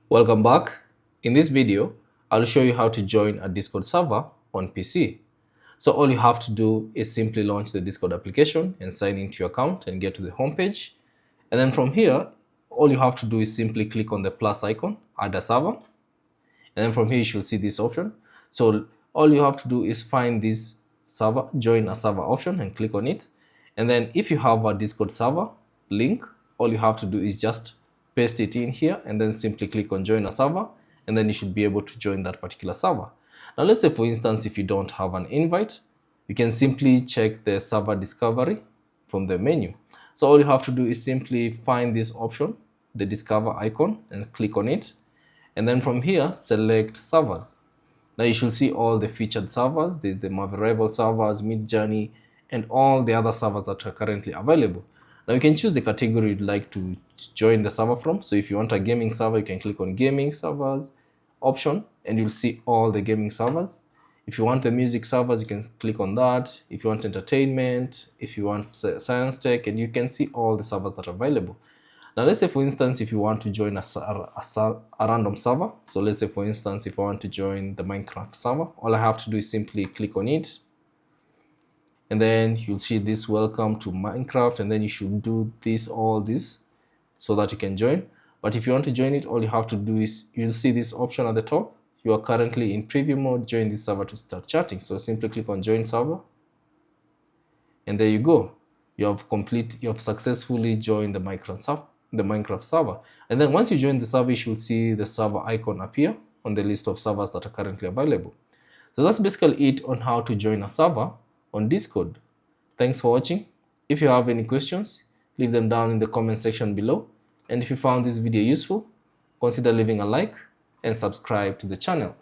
Welcome back. In this video, I'll show you how to join a Discord server on PC. So all you have to do is simply launch the Discord application and sign into your account and get to the homepage. And then from here, all you have to do is simply click on the plus icon, add a server. And then from here, you should see this option. So all you have to do is find this server, join a server option and click on it. And then if you have a Discord server link, all you have to do is just paste it in here and then simply click on join a server, and then you should be able to join that particular server. Now let's say, for instance, if you don't have an invite, you can simply check the server discovery from the menu. So all you have to do is simply find this option, the discover icon, and click on it. And then from here, select servers. Now you should see all the featured servers, the Marvel Rival servers, Midjourney, and all the other servers that are currently available. Now you can choose the category you'd like to join the server from. So if you want a gaming server, you can click on gaming servers option and you'll see all the gaming servers. If you want the music servers, you can click on that. If you want entertainment, if you want science tech, and you can see all the servers that are available. Now let's say, for instance, if you want to join a random server. So let's say, for instance, if I want to join the Minecraft server, all I have to do is simply click on it. And then you'll see this welcome to Minecraft, and then you should do all this so that you can join. But if you want to join it, all you have to do is you'll see this option at the top. You are currently in preview mode, join this server to start chatting. So simply click on join server. And there you go. You have successfully joined the Minecraft server. And then once you join the server, you should see the server icon appear on the list of servers that are currently available. So that's basically it on how to join a server on Discord. Thanks for watching. If you have any questions, leave them down in the comment section below. And if you found this video useful, consider leaving a like and subscribe to the channel.